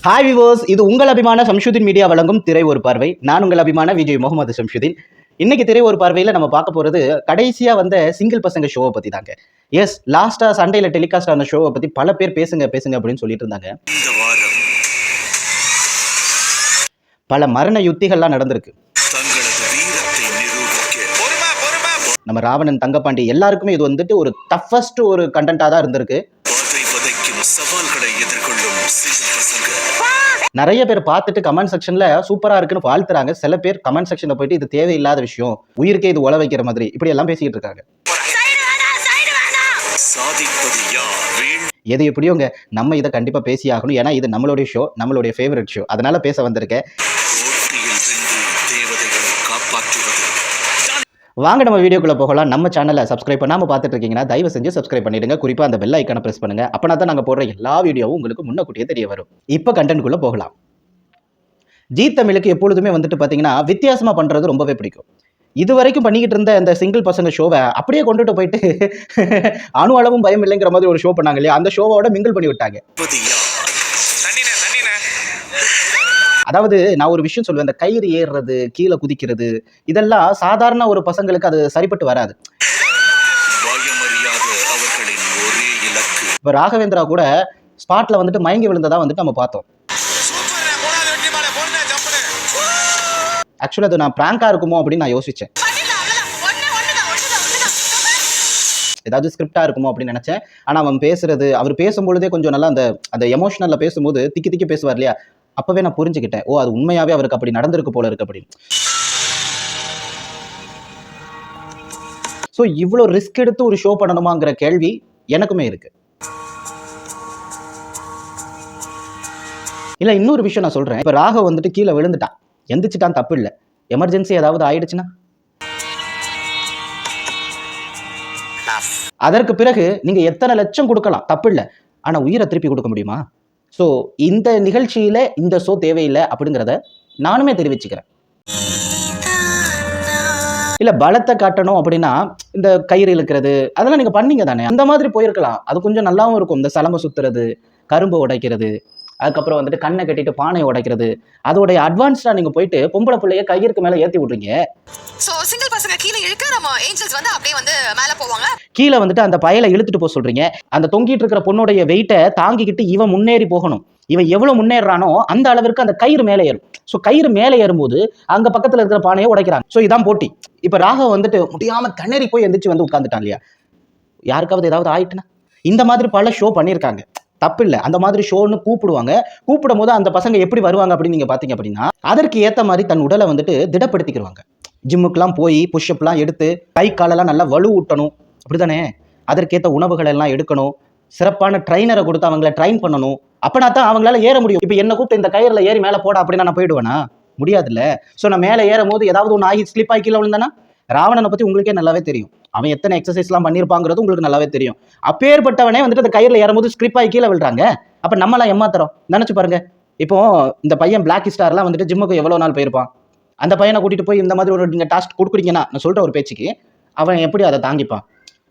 Hi viewers, இது உங்கள் அபிமான சம்ஷுதீன் மீடியா வழங்கும் திரை ஒரு பார்வை. நான் உங்கள் அபிமான விஜய் முகமது சம்ஷுதீன். இன்னைக்கு திரை ஒரு பார்வையில் நம்ம பார்க்க போகிறது கடைசியாக வந்த சிங்கிள் பசங்க ஷோவை பற்றி தாங்க. எஸ், லாஸ்ட்டாக சண்டேல டெலிகாஸ்ட் ஆன ஷோவை பற்றி பல பேர் பேசுங்க அப்படின்னு சொல்லிட்டு இருந்தாங்க. பல மரண யுத்திகள்லாம் நடந்திருக்கு. நம்ம ராவணன், தங்கப்பாண்டி எல்லாருக்குமே இது வந்துட்டு ஒரு டஃபஸ்ட் ஒரு கண்டென்ட்டாக தான் இருந்திருக்கு. நிறைய பேர் பார்த்துட்டு கமெண்ட் செக்ஷன்ல சூப்பரா இருக்குன்னு வாழ்த்துறாங்க. சில பேர் கமெண்ட் செக்ஷன்ல போயிட்டு இது தேவையில்லாத விஷயம், உயிருக்கே இது உழ வைக்கிற மாதிரி இப்படி எல்லாம் பேசிட்டு இருக்காங்க. எது எப்படியோங்க, நம்ம இதை கண்டிப்பா பேசி ஆகணும். ஏன்னா இது நம்மளுடைய ஷோ, நம்மளுடைய ஃபேவரட் ஷோ. அதனால பேச வந்திருக்கேன். வாங்க நம்ம வீடியோக்குள்ள போகலாம். நம்ம சேனலை சப்ஸ்கிரைப் பண்ணாம பார்த்துட்டு இருக்கீங்கன்னா தயவு செஞ்சு சப்ஸ்கிரைப் பண்ணிடுங்க. குறிப்பா அந்த பெல் ஐக்கானை பிரஸ் பண்ணுங்க. அப்பனா தான் நாங்க போடுற எல்லா வீடியோவும் உங்களுக்கு முன்னக்கூட்டியே தெரிய வரும். இப்போ கண்டென்ட்குள்ள போகலாம். ஜீ தமிழுக்கு எப்பொழுதுமே வந்துட்டு பாத்தீங்கன்னா வித்தியாசமா பண்றது ரொம்பவே பிடிக்கும். இது வரைக்கும் பண்ணிக்கிட்டு இருந்த இந்த சிங்கிள் பசங்க ஷோவை அப்படியே கொண்டுட்டு போயிட்டு அணு அளவும் பயம் இல்லைங்கிற மாதிரி ஒரு ஷோ பண்ணாங்க இல்லையா, அந்த ஷோவோட மிங்கிள் பண்ணி விட்டாங்க. அதாவது நான் ஒரு விஷயம் சொல்லுவேன், இந்த கயிறு ஏறுறது, கீழே குதிக்கிறது, இதெல்லாம் சாதாரண ஒரு பசங்களுக்கு அது சரிப்பட்டு வராது. இப்ப ராகவேந்திரா கூட ஸ்பாட்ல வந்துட்டு மயங்கி விழுந்ததா வந்துட்டு நம்ம பார்த்தோம். ஆக்சுவலா அது நான் பிராங்கா இருக்குமோ அப்படின்னு நான் யோசிச்சேன். ஏதாவது ஸ்கிரிப்டா இருக்குமோ அப்படின்னு நினைச்சேன். ஆனா அவன் பேசுறது, அவர் பேசும்பொழுதே கொஞ்சம் நல்லா அந்த எமோஷனல்ல பேசும்போது திக்கி பேசுவார் இல்லையா, அப்பவே நான் புரிஞ்சுக்கிட்டேன், ஓ அது உண்மையாவே அவருக்கு அப்படி நடந்திருக்கு போல இருக்கு அப்படின்னு. ஸோ இவ்வளோ ரிஸ்க் எடுத்து ஒரு ஷோ பண்ணணுமாங்கிற கேள்வி எனக்குமே இருக்கு. இல்ல இன்னொரு விஷயம் நான் சொல்றேன். இப்ப ராகவ் வந்துட்டு கீழே விழுந்துட்டான், எந்திரிச்சிட்டான், தப்பு இல்லை. எமர்ஜென்சி ஏதாவது ஆயிடுச்சுன்னா அதற்கு பிறகு நீங்க எத்தனை லட்சம் கொடுக்கலாம், தப்பு இல்லை. ஆனா உயிரை திருப்பி கொடுக்க முடியுமா? ஸோ இந்த நிகழ்ச்சியில இந்த ஷோ தேவையில்லை அப்படிங்கிறத நானுமே தெரிவிச்சுக்கிறேன். இல்ல பலத்தை காட்டணும் அப்படின்னா இந்த கயிறு இழுக்கிறது அதெல்லாம் நீங்க பண்ணீங்க தானே, அந்த மாதிரி போயிருக்கலாம். அது கொஞ்சம் நல்லாவும் இருக்கும். இந்த சலம்பை சுத்துறது, கரும்பு உடைக்கிறது, அதுக்கப்புறம் வந்துட்டு கண்ணை கட்டிட்டு பானை உடைக்கிறது, அதோடைய அட்வான்ஸ்டா நீங்க போயிட்டு பொம்பளை பிள்ளைய கயிறுக்கு மேல ஏத்தி விடுறீங்க. சோ சிங்கிள் பசங்க கீழ இழுக்க நம்ம ஏஞ்சல்ஸ் வந்து அப்படியே வந்து மேல போவாங்க. கீழ வந்துட்டு அந்த பயலை இழுத்துட்டு போக சொல்றீங்க. அந்த தொங்கிட்டு இருக்கிற பொண்ணுடைய வெயிட்டை தாங்கிக்கிட்டு இவன் முன்னேறி போகணும். இவன் எவ்வளவு முன்னேறானோ அந்த அளவிற்கு அந்த கயிறு மேலே ஏறும். ஸோ கயிறு மேலே ஏறும்போது அங்க பக்கத்துல இருக்கிற பானையை உடைக்கிறாங்க. ஸோ இதான் போட்டி. இப்ப ராகவ் வந்துட்டு முடியாம கண்ணறி போய் எந்திரிச்சு வந்து உட்கார்ந்துட்டான் இல்லையா, யாருக்காவது ஏதாவது ஆயிட்டுனா இந்த மாதிரி பல ஷோ பண்ணியிருக்காங்க, தப்பு இல்லை. அந்த மாதிரி ஷோன்னு கூப்பிடுவாங்க. கூப்பிடும் போது அந்த பசங்க எப்படி வருவாங்க அப்படின்னு நீங்க பாத்தீங்க அப்படின்னா அதற்கு ஏத்த மாதிரி தன் உடலை வந்துட்டு திடப்படுத்திக்கிறாங்க. ஜிம்முக்கெல்லாம் போய் புஷ்அப்லாம் எடுத்து கை காலெல்லாம் நல்லா வலு ஊட்டணும், அப்படித்தானே? அதற்கேற்ற உணவுகள் எல்லாம் எடுக்கணும். சிறப்பான ட்ரைனரை கொடுத்து அவங்களை ட்ரைன் பண்ணணும். அப்பனா தான் அவங்களால ஏற முடியும். இப்போ என்ன கூப்பிட்டு இந்த கயிறுல ஏறி மேலே போட அப்படின்னா நான் போயிடுவேனா? முடியாதுல்ல. ஸோ நான் மேலே ஏறும் போது ஏதாவது ஒன்று ஆகி ஸ்லிப் ஆகி கீழே விழுந்தானா? ராவணனை பற்றி உங்களுக்கே நல்லாவே தெரியும். அவன் எத்தனை எக்ஸசைஸ்லாம் பண்ணியிருப்பாங்கிறது உங்களுக்கு நல்லாவே தெரியும். அப்பேற்பட்டவனே வந்துட்டு அந்த கயிறுல ஏறும்போது ஸ்கிரிப் ஆகி கீழே விழுறாங்க. அப்போ நம்மளாம் ஏமாத்துறோம். நினச்சி பாருங்க. இப்போ இந்த பையன் பிளாக் ஸ்டார்லாம் வந்துட்டு ஜிம்முக்கு எவ்வளோ நாள் போயிருப்பான். அந்த பையனை கூட்டிட்டு போய் இந்த மாதிரி ஒரு நீங்கள் டாஸ்க் கொடுக்குறீங்கன்னா நான் சொல்கிற ஒரு பேச்சுக்கு அவன் எப்படி அதை தாங்கிப்பான்?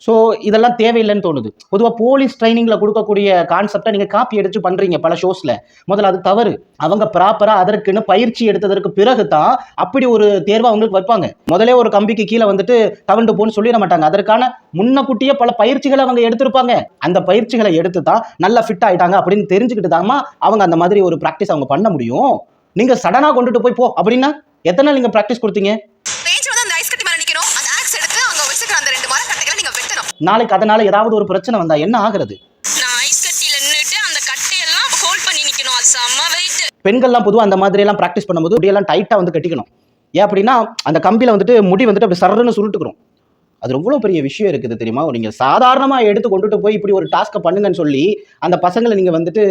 ஸோ இதெல்லாம் தேவையில்லைன்னு தோணுது. பொதுவாக போலீஸ் ட்ரைனிங்கில் கொடுக்கக்கூடிய கான்செப்டை நீங்கள் காப்பி எடுத்து பண்ணுறீங்க பல ஷோஸில். முதல்ல அது தவறு. அவங்க ப்ராப்பராக அதற்குன்னு பயிற்சி எடுத்ததற்கு பிறகு தான் அப்படி ஒரு தேர்வை அவங்களுக்கு வைப்பாங்க. முதலே ஒரு கம்பிக்கு கீழே வந்துட்டு தவண்டு போன்னு சொல்லிட மாட்டாங்க. அதற்கான முன்னக்கூட்டியே பல பயிற்சிகளை அவங்க எடுத்திருப்பாங்க. அந்த பயிற்சிகளை எடுத்து தான் நல்லா ஃபிட் ஆகிட்டாங்க அப்படின்னு தெரிஞ்சுக்கிட்டு தாமா அவங்க அந்த மாதிரி ஒரு ப்ராக்டிஸ் அவங்க பண்ண முடியும். நீங்கள் சடனாக கொண்டுட்டு போய் போ அப்படின்னா எத்தனை நாள் நீங்கள் ப்ராக்டிஸ் கொடுத்தீங்க? நாளைக்கு அதனால ஏதாவது ஒரு பிரச்சனை வந்தா என்ன ஆகிறது? பெண்கள்லாம் பொதுவாக அந்த மாதிரி எல்லாம் பிராக்டிஸ் பண்ணும்போது முடியெல்லாம் டைட்டா வந்து கட்டிக்கணும். ஏன் அப்படின்னா அந்த கம்பியில வந்துட்டு முடி வந்துட்டு அப்படி சர்றன்னு சுருட்டுக்கிறோம். அது எவ்வளவு பெரிய விஷயம் இருக்குது தெரியுமா? நீங்க சாதாரணமா எடுத்து கொண்டுட்டு போய் இப்படி ஒரு டாஸ்க்கை பண்ணுங்கன்னு சொல்லி அந்த பசங்களை நீங்க வந்துட்டு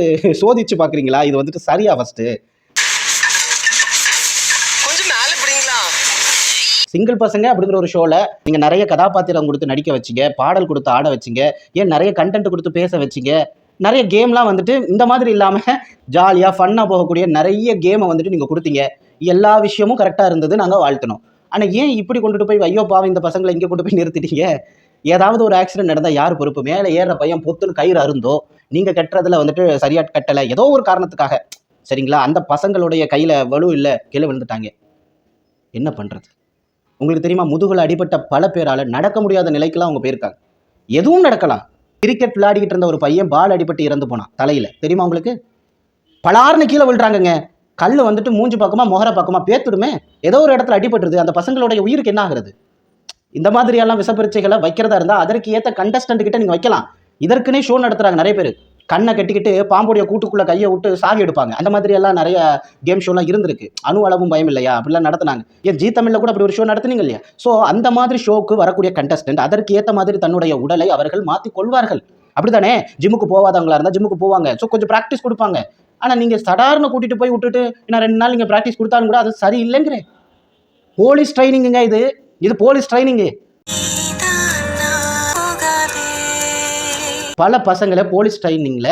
சோதிச்சு பாக்குறீங்களா? இது வந்துட்டு சரியா? ஃபர்ஸ்ட் சிங்கிள் பசங்க அப்படிங்கிற ஒரு ஷோல நீங்க நிறைய கதாபாத்திரம் கொடுத்து நடிக்க வச்சிங்க, பாடல் கொடுத்து ஆட வச்சிங்க, ஏன் நிறைய கண்டென்ட் கொடுத்து பேச வச்சிங்க, நிறைய கேம்லாம் வந்துட்டு இந்த மாதிரி இல்லாம ஜாலியா ஃபன்னா போகக்கூடிய நிறைய கேமை வந்துட்டு நீங்க கொடுத்தீங்க. எல்லா விஷயமும் கரெக்டா இருந்தது, நாங்க வாழ்த்தணும். ஆனா ஏன் இப்படி கொண்டுட்டு போய் ஐயோ பாவம் இந்த பசங்களை இங்கே கொண்டு போய் நிறுத்திட்டீங்க? ஏதாவது ஒரு ஆக்சிடென்ட் நடந்தா யார் பொறுப்பு? மேலே ஏற பையன் பொத்துன்னு கயிறு அருந்தோ, நீங்க கட்டுறதுல வந்துட்டு சரியா கட்டலை, ஏதோ ஒரு காரணத்துக்காக சரிங்களா? அந்த பசங்களுடைய கையில் வலு இல்லை, கீழே விழுந்துட்டாங்க. என்ன பண்ணுறது? உங்களுக்கு தெரியுமா, முதுகுல அடிபட்ட பல பேரால் நடக்க முடியாத நிலைக்கெல்லாம் அவங்க போயிருக்காங்க. எதுவும் நடக்கலாம். கிரிக்கெட் விளையாடிக்கிட்டு இருந்த ஒரு பையன் பால் அடிபட்டு இறந்து போனான் தலையில், தெரியுமா உங்களுக்கு? பலார்னு கீழே விழுறாங்கங்க. கல் வந்துட்டு மூஞ்சி பக்கமா முகர பக்கமா பேத்துடுமே, ஏதோ ஒரு இடத்துல அடிபட்டுருது, அந்த பசங்களுடைய உயிருக்கு என்ன ஆகுறது? இந்த மாதிரியெல்லாம் விஷப்பரீட்சைகளை வைக்கிறதா இருந்தால் அதற்கு ஏற்ற கண்டஸ்டன்ட் கிட்ட நீங்கள் வைக்கலாம். இதற்குனே ஷோ நடத்துகிறாங்க நிறைய பேர். கண்ணை கட்டிக்கிட்டு பாம்புடைய கூட்டுக்குள்ளே கையை விட்டு சாவி எடுப்பாங்க. அந்த மாதிரி எல்லாம் நிறைய கேம் ஷோலாம் இருந்திருக்கு. அணு அளவும் பயம் இல்லையா அப்படிலாம் நடத்துனாங்க. ஏன் ஜி தமிழில் கூட அப்படி ஒரு ஷோ நடத்துனீங்க இல்லையா? ஸோ அந்த மாதிரி ஷோக்கு வரக்கூடிய கண்டஸ்டன்ட் அதற்கு ஏற்ற மாதிரி தன்னுடைய உடலை அவர்கள் மாற்றிக் கொள்வார்கள். அப்படித்தானே? ஜிம்முக்கு போவாதவங்களா இருந்தால் ஜிம்முக்கு போவாங்க. ஸோ கொஞ்சம் ப்ராக்டிஸ் கொடுப்பாங்க. ஆனால் நீங்கள் சடார்னு கூட்டிகிட்டு போய் விட்டுட்டு இன்னும் 2 நாள் நீங்கள் ப்ராக்டிஸ் கொடுத்தாலும் கூட அது சரி இல்லைங்கிறேன். போலீஸ் ட்ரைனிங்குங்க இது. இது போலீஸ் ட்ரைனிங்கு. பல பசங்களை போலீஸ் ட்ரைனிங்கில்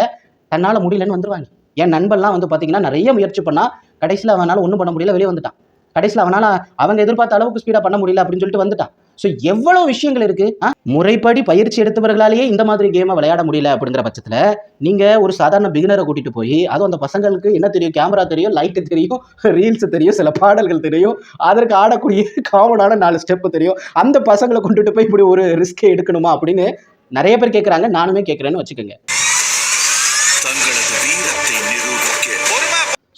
தன்னால் முடியலன்னு வந்துருவாங்க. என் நண்பன்லாம் வந்து பார்த்தீங்கன்னா நிறைய முயற்சி பண்ணால் கடைசியில் அவனால் ஒன்றும் பண்ண முடியல, வெளியே வந்துட்டான். கடைசியில் அவனால் அவங்க எதிர்பார்த்த அளவுக்கு ஸ்பீடாக பண்ண முடியல அப்படின்னு சொல்லிட்டு வந்துட்டான். ஸோ எவ்வளோ விஷயங்கள் இருக்குது. முறைப்படி பயிற்சி எடுத்தவர்களாலேயே இந்த மாதிரி கேமை விளையாட முடியல அப்படிங்கிற பட்சத்தில் நீங்கள் ஒரு சாதாரண பிகினரை கூட்டிகிட்டு போய், அதுவும் அந்த பசங்களுக்கு என்ன தெரியும்? கேமரா தெரியும், லைட்டு தெரியும், ரீல்ஸ் தெரியும், சில பாடல்கள் தெரியும், அதற்கு ஆடக்கூடிய காமனான 4 ஸ்டெப்பு தெரியும். அந்த பசங்களை கொண்டுட்டு போய் இப்படி ஒரு ரிஸ்கை எடுக்கணுமா அப்படின்னு நிறைய பேர் கேட்குறாங்க. நானுமே கேட்குறேன்னு வச்சுக்கோங்க.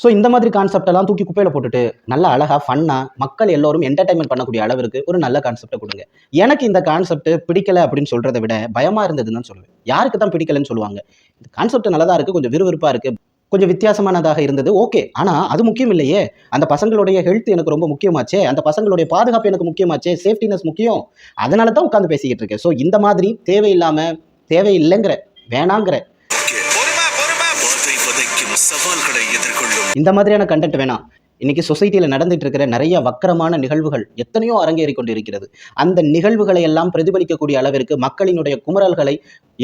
ஸோ இந்த மாதிரி கான்செப்டெல்லாம் தூக்கி குப்பையில் போட்டுட்டு நல்லா அழகாக ஃபன்னாக மக்கள் எல்லோரும் என்டர்டைன்மெண்ட் பண்ணக்கூடிய அளவிற்கு ஒரு நல்ல கான்செப்டை கொடுங்க. எனக்கு இந்த கான்செப்ட் பிடிக்கலை அப்படின்னு சொல்கிறத விட பயமாக இருந்ததுன்னு தான் சொல்லுவேன். யாருக்கு தான் பிடிக்கலைன்னு சொல்லுவாங்க? இந்த கான்செப்ட் நல்லதாக இருக்குது, கொஞ்சம் விறுவிறுப்பாக இருக்குது, கொஞ்சம் வித்தியாசமானதாக இருந்தது, ஓகே. ஆனால் அது முக்கியம் இல்லையே. அந்த பசங்களுடைய ஹெல்த் எனக்கு ரொம்ப முக்கியமாச்சே, அந்த பசங்களுடைய பாதுகாப்பு எனக்கு முக்கியமாச்சே, சேஃப்டினஸ் முக்கியம். அதனால தான் உட்காந்து பேசிக்கிட்டு இருக்கேன். ஸோ இந்த மாதிரி தேவையில்லாமல் தேவையில்லைங்கிற வேணாங்கிற இந்த மாதிரியான கண்டென்ட் வேணாம். இன்னைக்கு சொசைட்டியில் நடந்துட்டு இருக்கிற நிறைய வக்கரமான நிகழ்வுகள் எத்தனையோ அரங்கேறி கொண்டு இருக்கிறது. அந்த நிகழ்வுகளை எல்லாம் பிரதிபலிக்கக்கூடிய அளவிற்கு மக்களினுடைய குமுறல்களை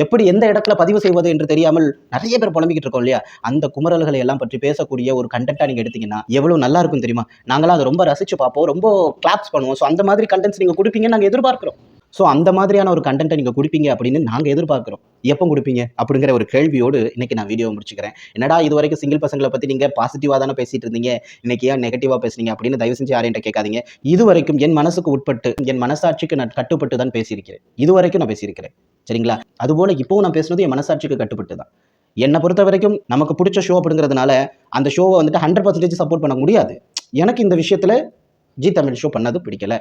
எப்படி எந்த இடத்துல பதிவு செய்வது என்று தெரியாமல் நிறைய பேர் புலம்பிக்கிட்டு இருக்கோம் இல்லையா? அந்த குமுறல்களை எல்லாம் பற்றி பேசக்கூடிய ஒரு கண்டென்ட்டாக நீங்கள் எடுத்தீங்கன்னா எவ்வளோ நல்லா இருக்கும் தெரியுமா? நாங்களாம் அதை ரொம்ப ரசித்து பார்ப்போம், ரொம்ப கிளாப்ஸ் பண்ணுவோம். ஸோ அந்த மாதிரி கண்டென்ட்ஸ் நீங்கள் கொடுப்பீங்கன்னு நாங்கள் எதிர்பார்க்குறோம். ஸோ அந்த மாதிரியான ஒரு கண்டென்ட்டை நீங்கள் கொடுப்பீங்க அப்படின்னு நாங்கள் எதிர்பார்க்குறோம். எப்போ கொடுப்பீங்க அப்படிங்கிற ஒரு கேள்வியோடு இன்றைக்கி நான் வீடியோ முடிச்சுக்கிறேன். என்னடா இது வரைக்கும் சிங்கிள் பசங்களை பற்றி நீங்கள் பாசிட்டிவாக தானே பேசிகிட்டு இருந்தீங்க, இன்றைக்கி ஏன் நெகட்டிவாக பேசுனீங்க அப்படின்னு தயவு செஞ்சு யாரையும் கேட்காதீங்க. இது வரைக்கும் என் மனசுக்கு உட்பட்டு என் மனசாட்சிக்கு நான் கட்டுப்பட்டு தான் பேசியிருக்கிறேன். இது வரைக்கும் நான் பேசியிருக்கிறேன், சரிங்களா? அதுபோல் இப்போவும் நான் பேசுனது என் மனசாட்சிக்கு கட்டுப்பட்டு தான். என்னை பொறுத்த வரைக்கும் நமக்கு பிடிச்ச ஷோ அப்படிங்கிறதுனால அந்த ஷோவை வந்துட்டு 100% சப்போர்ட் பண்ண முடியாது. எனக்கு இந்த விஷயத்தில் ஜி தமிழ் ஷோ பண்ணது பிடிக்கல.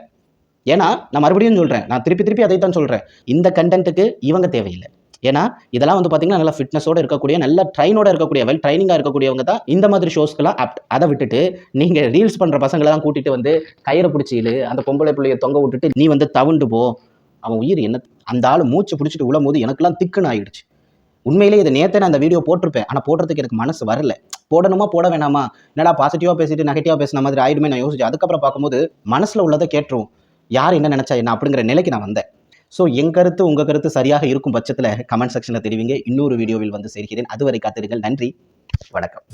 ஏன்னா நான் மறுபடியும் சொல்கிறேன், நான் திருப்பி அதை தான் சொல்கிறேன், இந்த கண்டென்ட்டுக்கு இவங்க தேவையில்லை. ஏன்னா இதெல்லாம் வந்து பார்த்தீங்கன்னா நல்லா ஃபிட்னஸோடு இருக்கக்கூடிய, நல்ல ட்ரைனோட இருக்கக்கூடிய, வெல் ட்ரைனிங்காக இருக்கக்கூடியவங்க தான் இந்த மாதிரி ஷோஸ்க்கெல்லாம் ஆப்ட். அதை விட்டுட்டு நீங்கள் ரீல்ஸ் பண்ணுற பசங்களை தான் கூட்டிகிட்டு வந்து கயிறை பிடிச்சியிலு, அந்த பொம்பளை பிள்ளையை தொங்க விட்டுட்டு நீ வந்து தவுண்டு போ, அவன் உயிர் என்ன, அந்த ஆள் மூச்சு பிடிச்சிட்டு விழும் போது எனக்குலாம் திக்குன்னு ஆகிடுச்சு. உண்மையிலே இதை நேற்றே நான் அந்த வீடியோ போட்டிருப்பேன், ஆனால் போடுறதுக்கு எனக்கு மனசு வரல. போடணுமா போட வேணாமா, என்னடா பாசிட்டிவாக பேசிட்டு நெகட்டிவாக பேசின மாதிரி ஆயிடுமே நான் யோசிச்சு அதுக்கப்புறம் பார்க்கும்போது மனசில் உள்ளதை கேட்டுரும், யார் என்ன நினச்சா என்ன அப்படிங்கிற நிலைக்கு நான் வந்தேன். ஸோ என் கருத்து உங்கள் கருத்து சரியாக இருக்கும் பட்சத்தில் கமெண்ட் செக்ஷனில் தெரிவிங்க. இன்னொரு வீடியோவில் வந்து சேர்க்கிறேன். அதுவரை காத்திருங்கள். நன்றி, வணக்கம்.